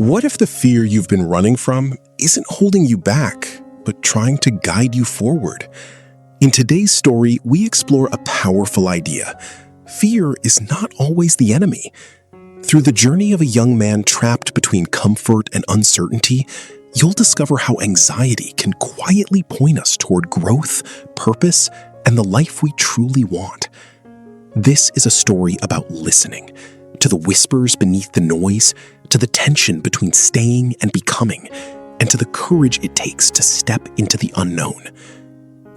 What if the fear you've been running from isn't holding you back, but trying to guide you forward? In today's story, we explore a powerful idea. Fear is not always the enemy. Through the journey of a young man trapped between comfort and uncertainty, you'll discover how anxiety can quietly point us toward growth, purpose, and the life we truly want. This is a story about listening, to the whispers beneath the noise, to the tension between staying and becoming, and to the courage it takes to step into the unknown.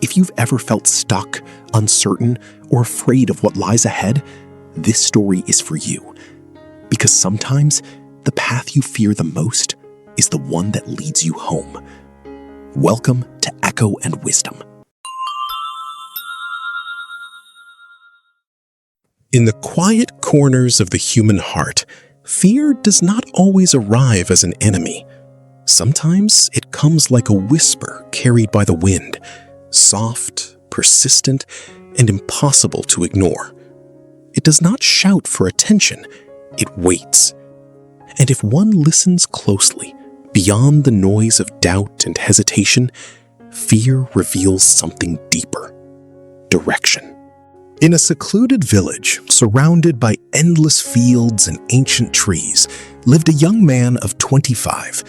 If you've ever felt stuck, uncertain, or afraid of what lies ahead, this story is for you. Because sometimes, the path you fear the most is the one that leads you home. Welcome to Echo and Wisdom. In the quiet corners of the human heart, fear does not always arrive as an enemy. Sometimes it comes like a whisper carried by the wind, soft, persistent, and impossible to ignore. It does not shout for attention, it waits. And if one listens closely, beyond the noise of doubt and hesitation, fear reveals something deeper: direction. In a secluded village, surrounded by endless fields and ancient trees, lived a young man of 25.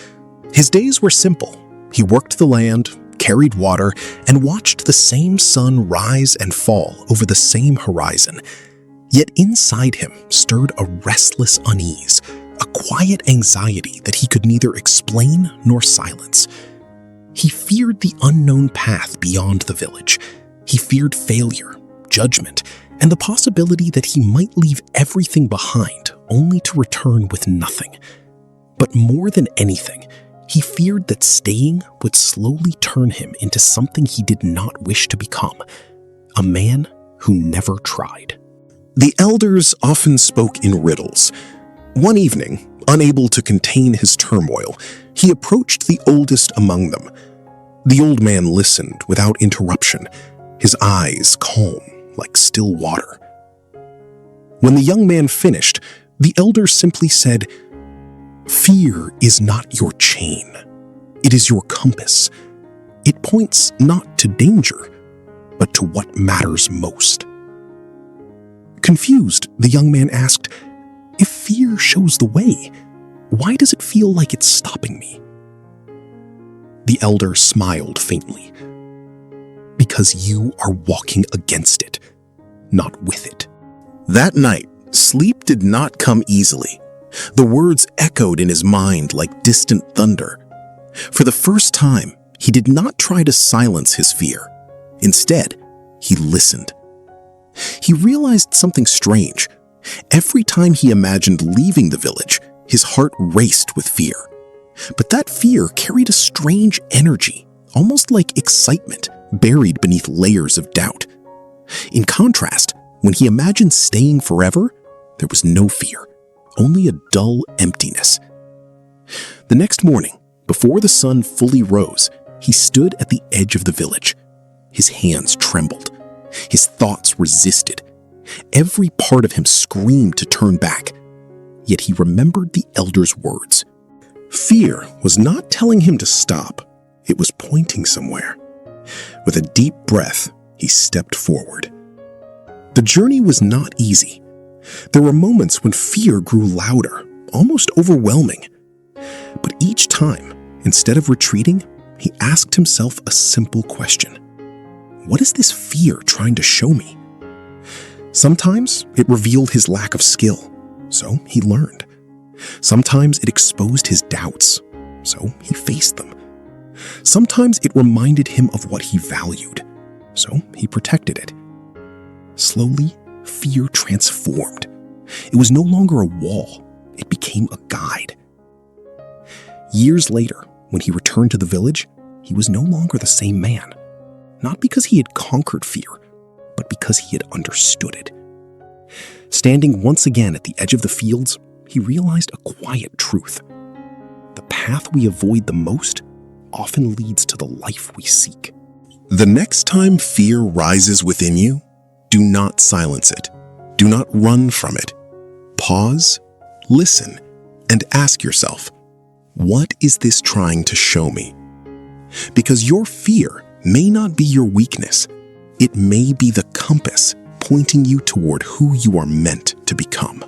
His days were simple. He worked the land, carried water, and watched the same sun rise and fall over the same horizon. Yet inside him stirred a restless unease, a quiet anxiety that he could neither explain nor silence. He feared the unknown path beyond the village. He feared failure, judgment, and the possibility that he might leave everything behind only to return with nothing. But more than anything, he feared that staying would slowly turn him into something he did not wish to become: a man who never tried. The elders often spoke in riddles. One evening, unable to contain his turmoil, he approached the oldest among them. The old man listened without interruption, his eyes calm like still water. When the young man finished, the elder simply said, "Fear is not your chain. It is your compass. It points not to danger, but to what matters most." Confused, the young man asked, "If fear shows the way, why does it feel like it's stopping me?" The elder smiled faintly. "Because you are walking against it, not with it." That night, sleep did not come easily. The words echoed in his mind like distant thunder. For the first time, he did not try to silence his fear. Instead, he listened. He realized something strange. Every time he imagined leaving the village, his heart raced with fear. But that fear carried a strange energy, almost like excitement, buried beneath layers of doubt. In contrast, when he imagined staying forever, there was no fear, only a dull emptiness. The next morning, before the sun fully rose, he stood at the edge of the village. His hands trembled. His thoughts resisted. Every part of him screamed to turn back. Yet he remembered the elder's words. Fear was not telling him to stop. It was pointing somewhere. With a deep breath, he stepped forward. The journey was not easy. There were moments when fear grew louder, almost overwhelming. But each time, instead of retreating, he asked himself a simple question. What is this fear trying to show me? Sometimes it revealed his lack of skill, so he learned. Sometimes it exposed his doubts, so he faced them. Sometimes it reminded him of what he valued, so he protected it. Slowly, fear transformed. It was no longer a wall, it became a guide. Years later, when he returned to the village, he was no longer the same man. Not because he had conquered fear, but because he had understood it. Standing once again at the edge of the fields, he realized a quiet truth. The path we avoid the most often leads to the life we seek. The next time fear rises within you, do not silence it. Do not run from it. Pause, listen, and ask yourself, What is this trying to show me? Because your fear may not be your weakness. It may be the compass pointing you toward who you are meant to become.